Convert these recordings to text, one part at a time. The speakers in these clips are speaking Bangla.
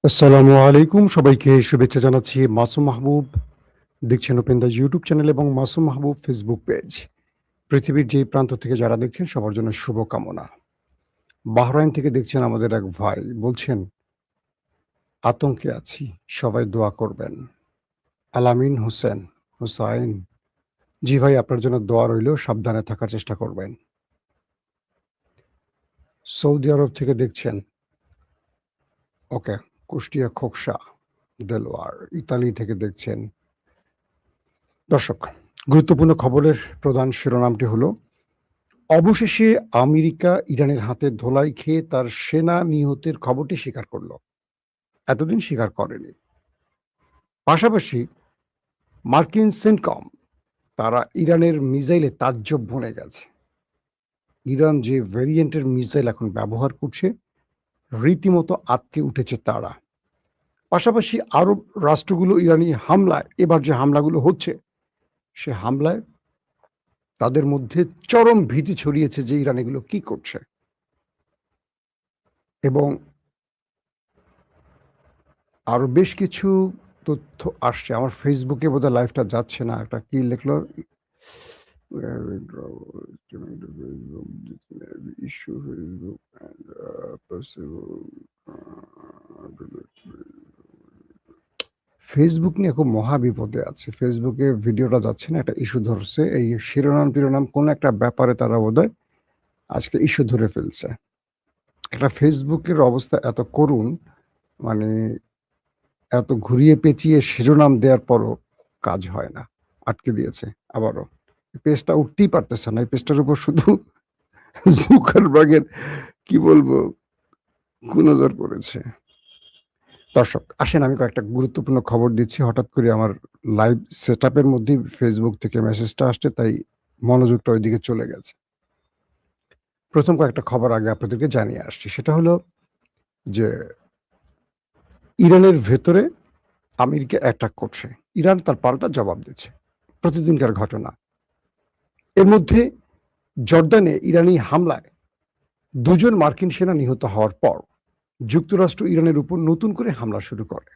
আসসালামু আলাইকুম, সবাইকে শুভেচ্ছা জানাচ্ছি। মাসুম মাহবুব দেখছেন ওপেন দ্য ইউটিউব চ্যানেল এবং মাসুম মাহবুব ফেসবুক পেজ। পৃথিবীর যে প্রান্ত থেকে যারা দেখছেন সবার জন্য শুভকামনা। বাহরাইন থেকে দেখছেন আমাদের এক ভাই বলছেন, আতঙ্কে আছি, সবাই দোয়া করবেন। আলামিন হুসাইন, জি ভাই, আপনার জন্য দোয়া রইল, সাবধানে থাকার চেষ্টা করবেন। সৌদি আরব থেকে দেখছেন, ওকে, কুষ্টিয়া খোকসা দেলোয়ার, ইতালি থেকে দেখছেন। দর্শক, গুরুত্বপূর্ণ খবরের প্রধান শিরোনামটি হলো, অবশেষে আমেরিকা ইরানের হাতে ধোলাই খেয়ে তার সেনা নিহতের খবরটি স্বীকার করল। এতদিন স্বীকার করেনি। পাশাপাশি মার্কিন সেন্টকম, তারা ইরানের মিসাইলে তাজ্জব বনে গেছে। ইরান যে ভ্যারিয়েন্টের মিসাইল এখন ব্যবহার করছে, রীতিমতো আঁতকে উঠেছে তারা। পাশাপাশি আরব রাষ্ট্রগুলো ইরানি হামলায়, এবার যে হামলাগুলো হচ্ছে, সে হামলায় তাদের মধ্যে চরম ভীতি ছড়িয়েছে যে ইরান এগুলো কি করছে। এবং আরো বেশ কিছু তথ্য আসছে। আমার ফেসবুকে বোধহয় লাইভটা যাচ্ছে না। একটা কি লিখলো? ফেসবুক নিয়ে খুব মহা বিপদে আছে। ফেসবুকে ভিডিওটা যাচ্ছে না, একটা ইস্যু ধরছে। এই শিরোনাম কোন একটা ব্যাপারে তারা বোধহয় আজকে ইস্যু ধরে ফেলছে। একটা ফেসবুকের অবস্থা এত করুণ, মানে এত ঘুরিয়ে পেঁচিয়ে শিরোনাম দেওয়ার পরও কাজ হয় না, আটকে দিয়েছে আবারও। পেজটা উঠতেই পারতেছে না। এই পেজটার উপর শুধু জুকারবার্গের কি বলবো কুনজর পড়েছে। দর্শক, আসেন আমি কয়েকটা গুরুত্বপূর্ণ খবর দিচ্ছি। হঠাৎ করে আমার লাইভ সেটআপের মধ্যেই ফেসবুক থেকে মেসেজটা আসছে, তাই মনোযোগটা ওইদিকে চলে গেছে। প্রথম কয়েকটা খবর আগে আপনাদেরকে জানিয়ে আসছি। সেটা হলো যে ইরানের ভেতরে আমেরিকা অ্যাটাক করছে, ইরান তার পাল্টা জবাব দিচ্ছে। প্রতিদিনকার ঘটনা। এর মধ্যে জর্দানে ইরানি হামলায় 2 জন মার্কিন সেনা নিহত হওয়ার পর যুক্তরাষ্ট্র ইরানের উপর নতুন করে হামলা শুরু করে।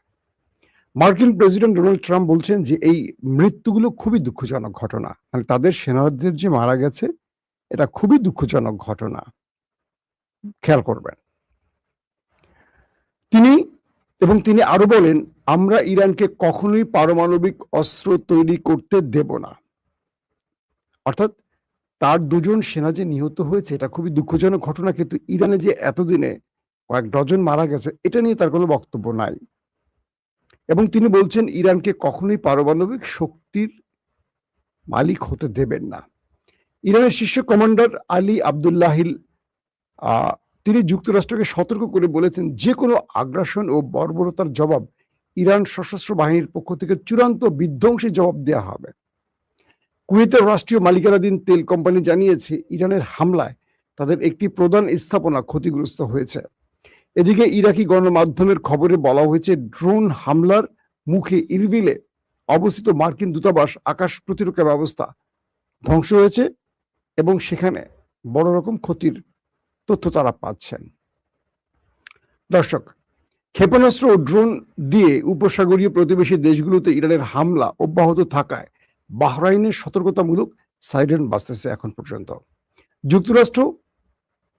মার্কিন প্রেসিডেন্ট ডোনাল্ড ট্রাম্প বলছেন যে এই মৃত্যুগুলো খুবই দুঃখজনক ঘটনা, মানে তাদের সেনাদের যে মারা গেছে, এটা খুবই দুঃখজনক ঘটনা, খেয়াল করবেন তিনি। এবং তিনি আরো বলেন, আমরা ইরানকে কখনোই পারমাণবিক অস্ত্র তৈরি করতে দেব না। অর্থাৎ তার 2 জন সেনা যে নিহত হয়েছে, এটা খুবই দুঃখজনক ঘটনা, কিন্তু ইরানে যে এতদিনে কয়েক ডজন মারা গেছে, এটা নিয়ে তার কোনো বক্তব্য নাই। এবং তিনি বলছেন ইরানকে কখনোই পারমাণবিক শক্তির মালিক হতে দেবেন না। ইরানের শীর্ষ কমান্ডার আলী আবদুল্লাহিল তিনি যুক্তরাষ্ট্রকে সতর্ক করে বলেছেন, যে কোনো আগ্রাসন ও বর্বরতার জবাব ইরান সশস্ত্র বাহিনীর পক্ষ থেকে চূড়ান্ত বিধ্বংসী জবাব দেওয়া হবে। কুয়েতের রাষ্ট্রীয় মালিকানাধীন তেল কোম্পানি জানিয়েছে ইরানের হামলায় তাদের একটি প্রধান স্থাপনা ক্ষতিগ্রস্ত হয়েছে। এদিকে ইরাকি গণমাধ্যমের খবরে বলা হয়েছে, ড্রোন হামলার মুখে ইরবিলে অবস্থিত মার্কিন দূতাবাস আকাশ প্রতিরক্ষা ব্যবস্থা ধ্বংস হয়েছে এবং সেখানে বড় রকম ক্ষতির তথ্য তারা পাচ্ছেন। দর্শক, ক্ষেপণাস্ত্র ও ড্রোন দিয়ে উপসাগরীয় প্রতিবেশী দেশগুলোতে ইরানের হামলা অব্যাহত থাকায় বাহরাইনের সতর্কতামূলক সাইরেন বাজতেছে এখন পর্যন্ত। যুক্তরাষ্ট্র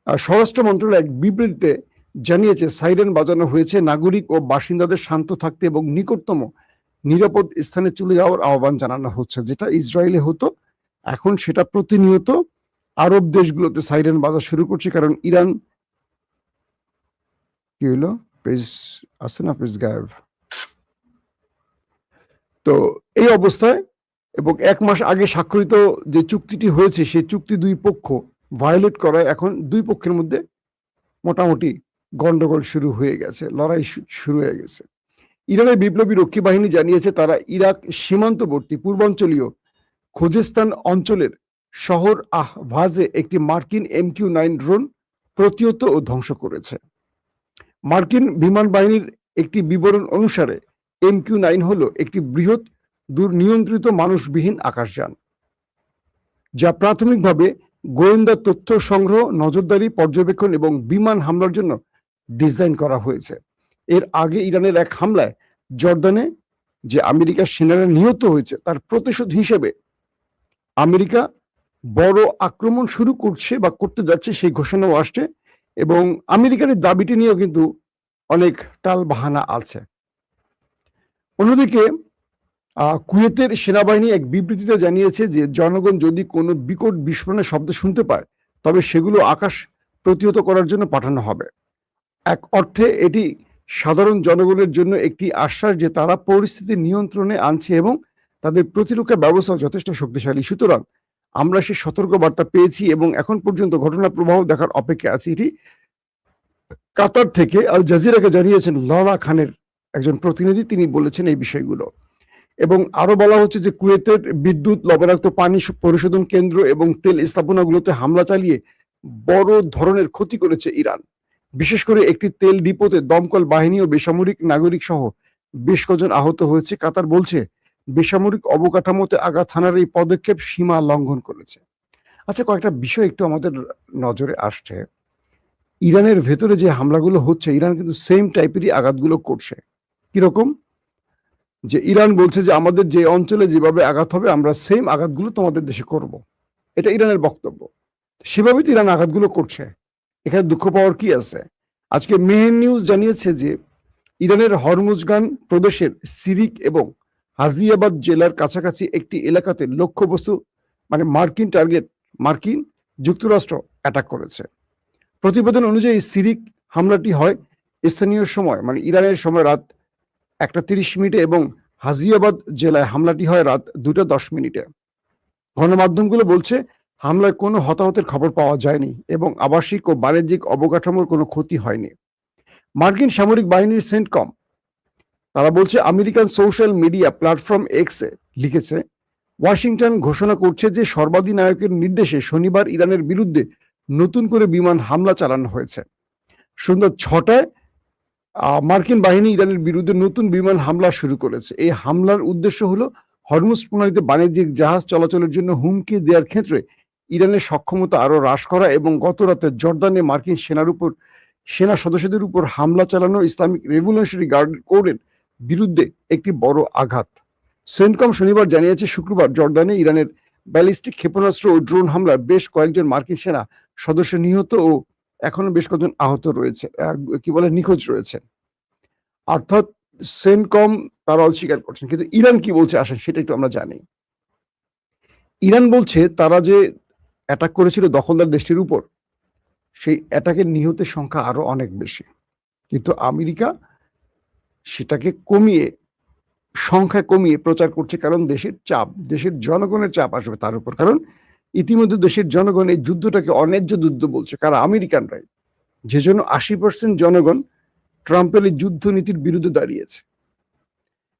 স্বরাষ্ট্র মন্ত্রণালয় এক বিবৃতিতে জানিয়েছে, সাইরেন বাজানো হয়েছে নাগরিক ও বাসিন্দাদের শান্ত থাকতে এবং নিকটতম নিরাপদ স্থানে চলে যাওয়ার আহ্বান জানানো হচ্ছে। যেটা ইসরায়েলে হতো, এখন সেটা প্রতিনিয়ত আরব দেশগুলোতে সাইরেন বাজা শুরু করছে, কারণ ইরান কি হলো, পেজ আছে না, পেজ গায়েব। তো এই অবস্থায় এবং 1 মাস আগে স্বাক্ষরিত যে চুক্তিটি হয়েছে, সেই চুক্তি 2 পক্ষ ভায়োলেট করায় এখন 2 পক্ষের মধ্যে মোটামুটি গন্ডগোল শুরু হয়ে গেছে, লড়াই শুরু হয়ে গেছে। ইরানের বিপ্লবী রক্ষী বাহিনী জানিয়েছে, তারা ইরাক সীমান্তবর্তী পূর্বাঞ্চলীয় খুজেস্তান অঞ্চলের শহর আহভাজে একটি মার্কিন MQ-9 ড্রোন প্রতিহত ও ধ্বংস করেছে। মার্কিন বিমান বাহিনীর একটি বিবরণ অনুসারে MQ-9 হলো একটি বৃহৎ দুর্নিয়ন্ত্রিত মানুষবিহীন আকাশযান, যা প্রাথমিকভাবে গোয়েন্দা তথ্য সংগ্রহ, নজরদারি, পর্যবেক্ষণ এবং বিমান হামলার জন্য ডিজাইন করা হয়েছে। এর আগে ইরানের এক হামলায় জর্দানে যে আমেরিকার সেনারা নিহত হয়েছে তার প্রতিশোধ হিসেবে আমেরিকা বড় আক্রমণ শুরু করছে বা করতে যাচ্ছে সেই ঘোষণাও আসছে, এবং আমেরিকার এই দাবিটি নিয়েও কিন্তু অনেক টাল বাহানা আছে। অন্যদিকে কুয়েতের সেনাবাহিনী এক বিবৃতিতে জানিয়েছে যে জনগণ যদি কোনো বিকট বিস্ফোরণের শব্দ শুনতে পায় তবে সেগুলো আকাশ প্রতিহত করার জন্য পাঠানো হবে। এক অর্থে এটি সাধারণ জনগণের জন্য একটি আশ্বাস যে তারা পরিস্থিতি নিয়ন্ত্রণে আনছে এবং তাদের প্রতিরক্ষা ব্যবস্থা যথেষ্ট শক্তিশালী। সুতরাং আমরা সে সতর্কবার্তা পেয়েছি এবং এখন পর্যন্ত ঘটনা প্রবাহ দেখার অপেক্ষা আছি। এটি কাতার থেকে আল জাজিরাকে জানিয়েছেন ললা খানের একজন প্রতিনিধি, তিনি বলেছেন এই বিষয়গুলো। এবং আরো বলা হচ্ছে যে কুয়েতের বিদ্যুৎ, লবণাক্ত পানি পরিশোধন কেন্দ্র এবং তেল স্থাপনাগুলোতে হামলা চালিয়ে বড় ধরনের ক্ষতি করেছে ইরান। বিশেষ করে একটি তেল ডিপোতে দমকল বাহিনী ও বেসামরিক নাগরিক সহ বেশ কজন আহত হয়েছে। কাতার বলছে বেসামরিক অবকাঠামোতে আঘাত হানার এই পদক্ষেপ সীমা লঙ্ঘন করেছে। আচ্ছা, কয়েকটা বিষয় একটু আমাদের নজরে আসছে। ইরানের ভেতরে যে হামলাগুলো হচ্ছে, ইরান কিন্তু সেম টাইপেরই আঘাতগুলো করছে। কিরকম? যে ইরান বলছে যে আমাদের যে অঞ্চলে যেভাবে আঘাত হবে আমরা সেম আঘাতগুলো তোমাদের দেশে করব, এটা ইরানের বক্তব্য। সেভাবেই তো ইরান আঘাতগুলো করছে, এখানে দুঃখ পাওয়ার কি আছে? আজকে মেহের নিউজ জানিয়েছে যে ইরানের হরমুজগান প্রদেশের সিরিক এবং হাজিয়াবাদ জেলার কাছাকাছি একটি এলাকাতে লক্ষ্যবস্তু মানে মার্কিন টার্গেট মার্কিন যুক্তরাষ্ট্র অ্যাটাক করেছে। প্রতিবেদন অনুযায়ী সিরিক হামলাটি হয় স্থানীয় সময় মানে ইরানের সময় রাত 1:30 এবং হাজিয়াবাদ জেলায় হামলাটি হয় রাত 2:10। গণমাধ্যমগুলো বলছে হামলায় কোনো হতাহতের খবর পাওয়া যায়নি এবং আবাসিক ও বাণিজ্যিক অবকাঠামোর কোনো ক্ষতি হয়নি। মার্কিন সামরিক বাহিনীর সেন্টকম তারা বলছে আমেরিকান সোশ্যাল মিডিয়া প্ল্যাটফর্ম এক্সে লিখেছে ওয়াশিংটন ঘোষণা করছে যে সর্বাধিনায়কের নির্দেশে শনিবার ইরানের বিরুদ্ধে নতুন করে বিমান হামলা চালানো হয়েছে। সন্ধ্যা 6টায় মার্কিন বাহিনী ইরানের বিরুদ্ধে নতুন বিমান হামলা শুরু করেছে। এই হামলার উদ্দেশ্য হলো হরমুজ প্রণালীতে বাণিজ্যিক জাহাজ চলাচলের জন্য হুমকি দেওয়ার ক্ষেত্রে ইরানের সক্ষমতা আরো হ্রাস করা এবং গত রাতে জর্দানে মার্কিন সেনা সদস্যদের উপর হামলা চালানো ইসলামিক রেভলিউশনারি গার্ড কোরের বিরুদ্ধে একটি বড় আঘাত। সেন্টকম শনিবার জানিয়েছে শুক্রবার জর্দানে ইরানের ব্যালিস্টিক ক্ষেপণাস্ত্র ও ড্রোন হামলায় বেশ কয়েকজন মার্কিন সেনা সদস্য নিহত ও এখনো বেশ কয়েকজন আহত রয়েছে, নিখোঁজ রয়েছে। অর্থাৎ সেন্টকম তারা অস্বীকার করছেন, কিন্তু ইরান কি বলছে আসেন সেটা একটু আমরা জানি। ইরান বলছে তারা যে অ্যাটাক করেছিল দখলদার দেশটির উপর, সেই অ্যাটাকের নিহতের সংখ্যা আরো অনেক বেশি, কিন্তু আমেরিকা সেটাকে সংখ্যা কমিয়ে প্রচার করছে, কারণ দেশের জনগণের চাপ আসবে তার উপর। কারণ ইতিমধ্যে দেশের জনগণ এই যুদ্ধটাকে অন্যায্য যুদ্ধ বলছে, কারা? আমেরিকানরাই, যে জন্য 80% জনগণ ট্রাম্পের এই যুদ্ধ নীতির বিরুদ্ধে দাঁড়িয়েছে।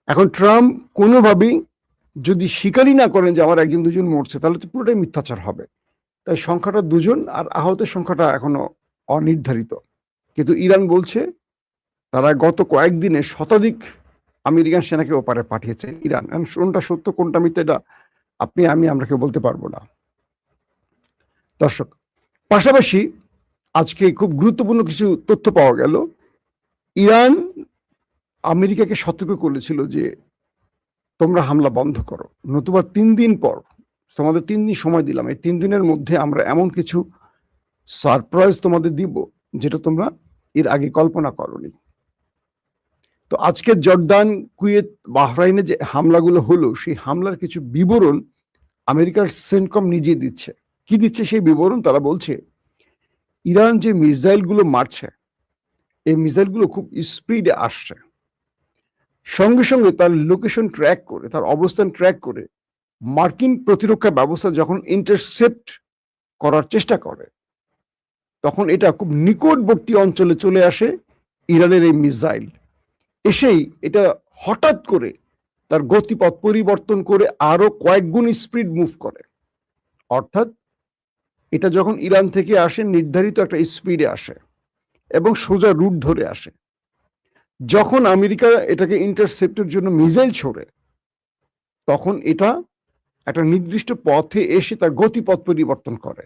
এখন ট্রাম্প কোনোভাবেই যদি স্বীকারই না করেন যে আমার 1-2 জন মরছে, তাহলে তো পুরোটাই মিথ্যাচার হবে। তাই সংখ্যাটা 2 জন, আর আহতের সংখ্যাটা এখনো অনির্ধারিত। কিন্তু ইরান বলছে তারা গত কয়েকদিনে শতাধিক আমেরিকান সেনাকে ওপারে পাঠিয়েছে ইরান। কোনটা সত্য কোনটা মিথ্যা এটা আমরা কেউ বলতে পারবো না। দর্শক, পাশাপাশি আজকে খুব গুরুত্বপূর্ণ কিছু তথ্য পাওয়া গেল। ইরান আমেরিকাকে সতর্ক করেছিল যে তোমরা হামলা বন্ধ করো, নতুবা 3 দিন পর, তোমাদের 3 দিন সময় দিলাম, এই 3 দিনের মধ্যে আমরা এমন কিছু সারপ্রাইজ তোমাদের দিব যেটা তোমরা এর আগে কল্পনা করোনি। তো আজকে জর্দান, কুয়েত, বাহরাইনে যে হামলাগুলো হলো, সেই হামলার কিছু বিবরণ আমেরিকার সেন্টকম নিজে দিচ্ছে। কি দিচ্ছে সেই বিবরণ? তারা বলছে ইরান যে মিসাইলগুলো মারছে, এই মিসাইলগুলো খুব স্পিডে আসছে, সঙ্গে সঙ্গে তার লোকেশন ট্র্যাক করে, তার অবস্থান ট্র্যাক করে মার্কিন প্রতিরক্ষা ব্যবস্থা যখন ইন্টারসেপ্ট করার চেষ্টা করে, তখন এটা খুব নিকটবর্তী অঞ্চলে চলে আসে ইরানের এই মিসাইল। এসেই এটা হঠাৎ করে তার গতিপথ পরিবর্তন করে আরো কয়েক গুণ স্পিড মুভ করে। অর্থাৎ এটা যখন ইরান থেকে আসে নির্ধারিত একটা স্পিডে আসে এবং সোজা রুট ধরে আসে। যখন আমেরিকা এটাকে ইন্টারসেপ্টের জন্য মিসাইল ছোড়ে, তখন এটা একটা নির্দিষ্ট পথে এসে তার গতিপথ পরিবর্তন করে,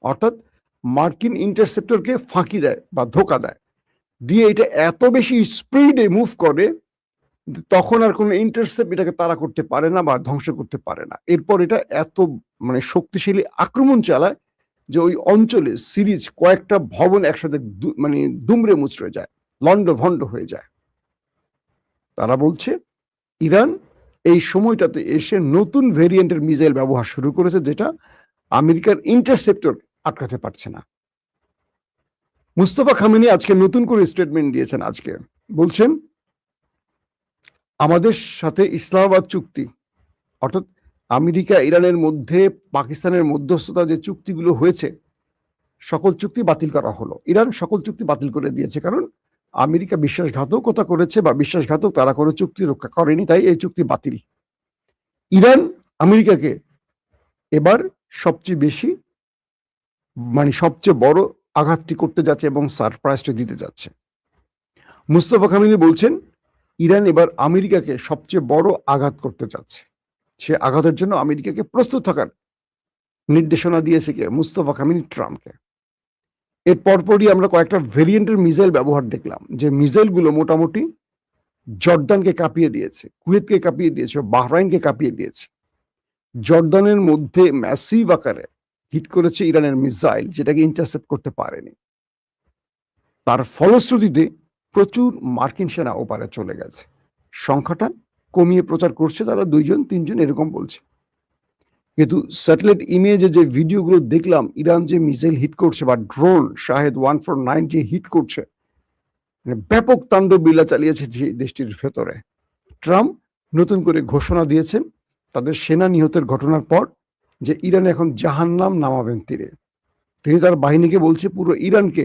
অর্থাৎ মার্কিন ইন্টারসেপ্টরকে ফাঁকি দেয় বা ধোকা দেয়। দিয়ে এটা এত বেশি স্পিডে মুভ করে, তখন আর কোনো ইন্টারসেপ্ট এটাকে তাড়া করতে পারে না বা ধ্বংস করতে পারে না। এরপর এটা এত মানে শক্তিশালী আক্রমণ চালায় যে ওই অঞ্চলে সিরিজ কয়েকটা ভবন একসাথে মানে দুমড়ে মুচড়ে যায়, লন্ড ভন্ড হয়ে যায়। তারা বলছে ইরান এই সময়টাতে এসে নতুন ভেরিয়েন্টের মিসাইল ব্যবহার শুরু করেছে, যেটা আমেরিকার ইন্টারসেপ্টর আটকাতে পারছে না। মুস্তফা খামেনি আজকে নতুন করে স্টেটমেন্ট দিয়েছেন। আজকে বলছেন আমাদের সাথে ইসলামাবাদ চুক্তি, অর্থাৎ আমেরিকা ইরানের মধ্যে পাকিস্তানের মধ্যস্থতা যে চুক্তিগুলো হয়েছে সকল চুক্তি বাতিল করা হলো। ইরান সকল চুক্তি বাতিল করে দিয়েছে, কারণ আমেরিকা বিশ্বাসঘাতকতা করেছে বা বিশ্বাসঘাতক তারা কোনো চুক্তি রক্ষা করেনি, তাই এই চুক্তি বাতিল। ইরান আমেরিকাকে এবার সবচেয়ে বেশি মানে সবচেয়ে বড় আঘাতটি করতে যাচ্ছে এবং সারপ্রাইজটি দিতে যাচ্ছে। মুস্তফা খামেনি বলছেন ইরান এবার আমেরিকাকে সবচেয়ে বড় আঘাত করতে যাচ্ছে। সে আঘাতের জন্য আমেরিকাকে প্রস্তুত থাকার নির্দেশনা দিয়েছে কে? মুস্তফা খামেনি ট্রাম্পকে। এর পরপরই আমরা কয়েকটা ভেরিয়েন্টের মিসাইল ব্যবহার দেখলাম, যে মিসাইলগুলো মোটামুটি জর্দানকে কাঁপিয়ে দিয়েছে, কুয়েতকে কাঁপিয়ে দিয়েছে, বাহরাইনকে কাঁপিয়ে দিয়েছে। জর্দানের মধ্যে ম্যাসিভ আকারে হিট করেছে ইরানের মিসাইল, যেটাকে ইন্টারসেপ্ট করতে পারেনি। তার ফলশ্রুতিতে প্রচুর মার্কিন সেনা ওপারে চলে গেছে। সংখ্যাটা কমিয়ে প্রচার করছে তারা, 2-3 জন এরকম বলছে। কিন্তু স্যাটেলাইট ইমেজে যে ভিডিওগুলো দেখলাম, ইরান যে মিসাইল হিট করছে বা ড্রোন শাহেদ 149 যে হিট করছে, ব্যাপক তাণ্ডব লীলা চালিয়েছে দেশটির ভেতরে। ট্রাম্প নতুন করে ঘোষণা দিয়েছেন তাদের সেনা নিহতের ঘটনার পর যে ইরান এখন জাহান্নাম নামাবেন তীরে। তিনি তার বাহিনীকে বলছে পুরো ইরানকে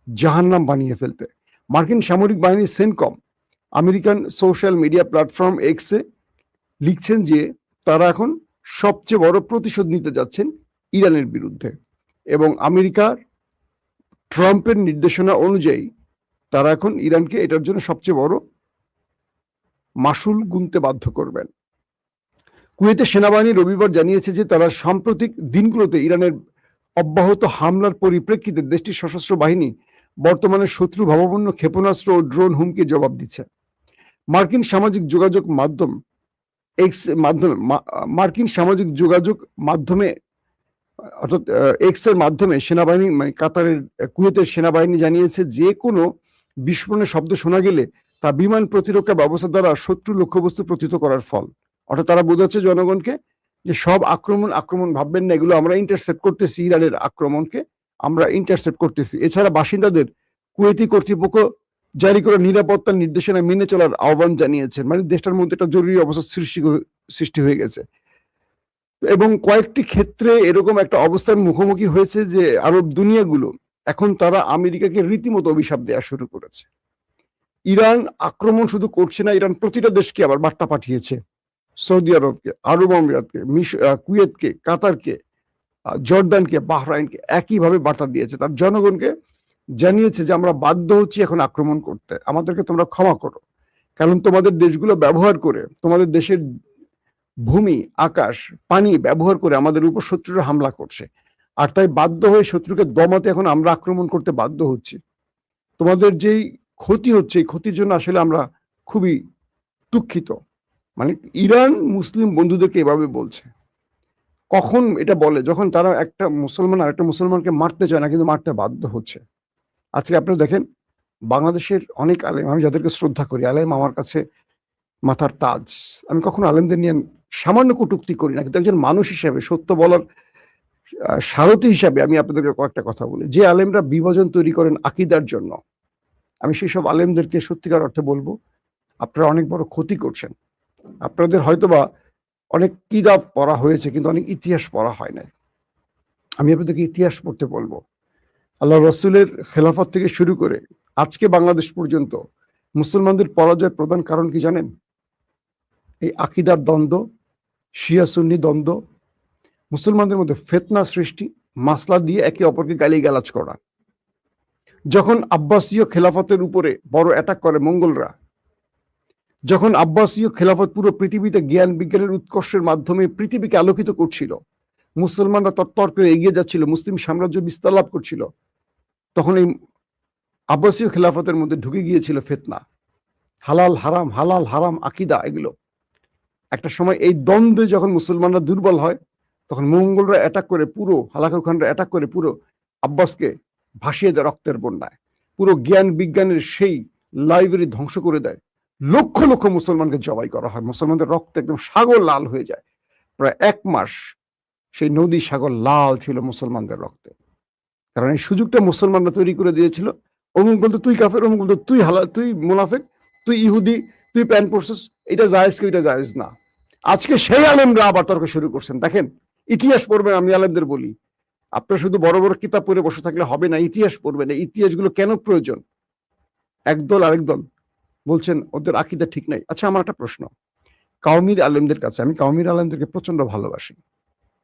জাহান্নাম বানিয়ে ফেলতে। মার্কিন সামরিক বাহিনী সেনকম আমেরিকান সোশ্যাল মিডিয়া প্ল্যাটফর্ম এক্সে লিখছেন যে তারা এখন সবচেয়ে বড় প্রতিশোধ নিতে যাচ্ছেন ইরানের বিরুদ্ধে, এবং আমেরিকার ট্রাম্পের নির্দেশনা অনুযায়ী তারা এখন ইরানকে এটার জন্য সবচেয়ে বড় মাসুল গুনতে বাধ্য করবেন। কুয়েতের সেনাবাহিনী রবিবার জানিয়েছে যে তারা সাম্প্রতিক দিনগুলোতে ইরানের অব্যাহত হামলার পরিপ্রেক্ষিতে দেশটির সশস্ত্র বাহিনী বর্তমানে শত্রু ভাবাপন্ন ক্ষেপণাস্ত্র ও ড্রোন হুমকি জবাব দিচ্ছে। মার্কিন সামাজিক যোগাযোগ মাধ্যমে অর্থাৎ এক্স এর মাধ্যমে সেনাবাহিনী মানে কাতারের কুয়েতের সেনাবাহিনী জানিয়েছে যে কোনো বিস্ফোরণের শব্দ শোনা গেলে তা বিমান প্রতিরক্ষা ব্যবস্থা দ্বারা শত্রু লক্ষ্যবস্তু প্রতিহত করার ফল। অর্থাৎ তারা বোঝাচ্ছে জনগণকে যে সব আক্রমণ ভাববেন না, এগুলো আমরা ইন্টারসেপ্ট করতেছি, ইরানের আক্রমণকে আমরা ইন্টারসেপ্ট করতেছি। এছাড়া বাসিন্দাদের কুয়েতি কর্তৃপক্ষ জারি করা নিরাপত্তার নির্দেশনা মেনে চলার আহ্বান জানিয়েছেন। মানে দেশটার মধ্যে একটা জরুরি অবস্থা সৃষ্টি হয়ে গেছে, এবং কয়েকটি ক্ষেত্রে এরকম একটা অবস্থার মুখোমুখি হয়েছে যে আরব দুনিয়াগুলো এখন তারা আমেরিকাকে রীতিমতো অভিশাপ দেওয়া শুরু করেছে। ইরান আক্রমণ শুধু করছে না, ইরান প্রতিটা দেশকে আবার বার্তা পাঠিয়েছে, সৌদি আরবকে, আরব আমিরাতকে, কুয়েতকে, কাতারকে, জর্দানকে, বাহরাইনকে একইভাবে বার্তা দিয়েছে। তার জনগণকে জানিয়েছে যে আমরা বাধ্য হচ্ছি এখন আক্রমণ করতে, আমাদেরকে তোমরা ক্ষমা করো, কারণ তোমাদের দেশগুলো ব্যবহার করে, তোমাদের দেশের ভূমি, আকাশ, পানি ব্যবহার করে আমাদের উপর শত্রুরা হামলা করছে, আর তাই বাধ্য হয়ে শত্রুকে দমাতে এখন আমরা আক্রমণ করতে বাধ্য হচ্ছি। তোমাদের যেই ক্ষতি হচ্ছে, এই ক্ষতির জন্য আসলে আমরা খুবই দুঃখিত। মানে ইরান মুসলিম বন্ধুদেরকে এভাবে বলছে। কখন এটা বলে? যখন তারা একটা মুসলমান আর একটা মুসলমানকে মারতে চায় না, কিন্তু মারতে বাধ্য হচ্ছে। আজকে আপনারা দেখেন বাংলাদেশের অনেক আলেম, আমি যাদেরকে শ্রদ্ধা করি, আলেম আমার কাছে মাথার তাজ। আমি কখনো আলেমদের নিয়ে সামান্য কটূক্তি করি না, কিন্তু একজন মানুষ হিসেবে, সত্য বলার সারথি হিসাবে আমি আপনাদেরকে কয়েকটা কথা বলি। যে আলেমরা বিভাজন তৈরি করেন আকিদার জন্য, আমি সেই সব আলেমদেরকে সত্যিকার অর্থে বলবো আপনারা অনেক বড় ক্ষতি করছেন। আপনাদের হয়তোবা অনেক কিতাব পড়া হয়েছে, কিন্তু অনেক ইতিহাস পড়া হয় নাই। আমি আপনাদেরকে ইতিহাস পড়তে বলবো। আল্লাহ রসুলের খেলাফত থেকে শুরু করে আজকে বাংলাদেশ পর্যন্ত মুসলমানদের পরাজয়ের প্রধান কারণ কি জানেন? এই আকিদার দ্বন্দ্ব, শিয়া সুন্নি দ্বন্দ্ব, মুসলমানদের মধ্যে ফিতনা সৃষ্টি, মাসলা দিয়ে একে অপরকে গালিগালাজ করা। যখন আব্বাসীয় খেলাফতের উপরে বড় অ্যাটাক করে মঙ্গলরা, যখন আব্বাসীয় খেলাফত পুরো পৃথিবীতে জ্ঞান বিজ্ঞানের উৎকর্ষের মাধ্যমে পৃথিবীকে আলোকিত করছিল, মুসলমানরা তত্তর করে এগিয়ে যাচ্ছিল, মুসলিম সাম্রাজ্য বিস্তার লাভ করছিল, তখন এই আব্বাসীয় খেলাফতের মধ্যে ঢুকে গিয়েছিল ফিতনা, হালাল হারাম আকীদা, এগুলো একটা সময় এই দ্বন্দ্বে যখন মুসলমানরা দুর্বল হয় তখন মঙ্গলরা অ্যাটাক করে, পুরো হালাকু খানরা অ্যাটাক করে পুরো আব্বাসকে ভাসিয়ে দেয় রক্তের বন্যায়, পুরো জ্ঞান বিজ্ঞানের সেই লাইব্রেরি ধ্বংস করে দেয়, লক্ষ লক্ষ মুসলমানকে জবাই করা হয়, মুসলমানদের রক্ত একদম সাগর লাল হয়ে যায়। প্রায় 1 মাস সেই নদী সাগর লাল ছিল মুসলমানদের রক্তে, কারণ এই সুযোগটা মুসলমানরা তৈরি করে দিয়েছিল। অমুক বলতো তুই কাফের, অমুক বলতো তুই হালাল, তুই মুনাফেক, তুই ইহুদি, তুই প্যান পরছিস, এটা জায়েজ কি এটা জায়েজ না। আজকে সেই আলেমরা আবার তর্ক শুরু করছেন। দেখেন, ইতিহাস পড়বেন, আমি আলেমদের বলি আপনারা শুধু বড় বড় কিতাব পড়ে বসে থাকলে হবে না, ইতিহাস পড়বেন। এই ইতিহাসগুলো কেন প্রয়োজন? একদল আরেক দল বলছেন ওদের আকীদা ঠিক নাই। আচ্ছা, আমার একটা প্রশ্ন, কাউমির আলেমদের কাছে, আমি কাউমির আলেমদেরকে প্রচন্ড ভালোবাসি,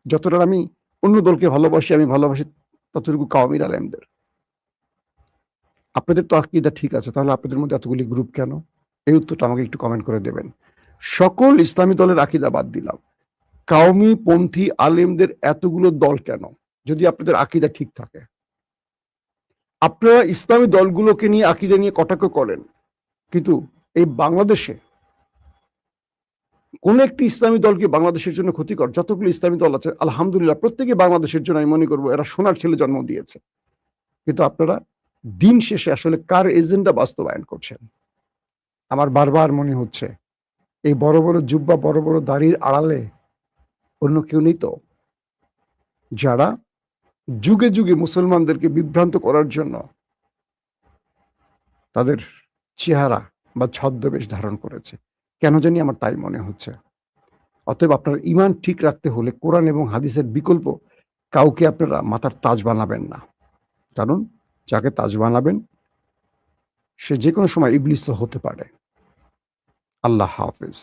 যতটা আমি অন্য দলকে ভালোবাসি, আমি ভালোবাসি ততটুকু কাউমির আলেমদের। আপনাদের তো আকীদা ঠিক আছে, তাহলে আপনাদের মধ্যে এতগুলি গ্রুপ কেন? এই উত্তরটা আমাকে একটু কমেন্ট করে দেবেন। সকল ইসলামী দলের আকীদা বাদ দিলাম, কাউমি পন্থী আলেমদের এতগুলো দল কেন যদি আপনাদের আকীদা ঠিক থাকে? আপনারা ইসলামী দলগুলোকে নিয়ে আকীদা নিয়ে কটাক্ষ করেন, কিন্তু এই বাংলাদেশে কোন একটি ইসলামী দল কি বাংলাদেশের জন্য ক্ষতিকর? যতগুলো ইসলামী দল আছে আলহামদুলিল্লাহ প্রত্যেকে বাংলাদেশের জন্য, আমি মনে করবো এরা সোনার ছেলে জন্ম দিয়েছে। কিন্তু আপনারা দিন শেষে আসলে কার এজেন্ডা বাস্তবায়ন করছেন? আমার বারবার মনে হচ্ছে এই বড় বড় জুব্বা, বড় বড় দাড়ির আড়ালে অন্য কেউ নেই তো, যারা যুগে যুগে মুসলমানদেরকে বিভ্রান্ত করার জন্য তাদের চেহারা বা ছদ্মবেশ ধারণ করেছে? কেন জানি আমার তাই মনে হচ্ছে। অতএব আপনার ঈমান ঠিক রাখতে হলে কোরআন এবং হাদিসের বিকল্প কাউকে আপনারা মাথার তাজ বানাবেন না, কারণ যাকে তাজ বানাবেন সে যে কোনো সময় ইবলিসও হতে পারে। আল্লাহ হাফেজ।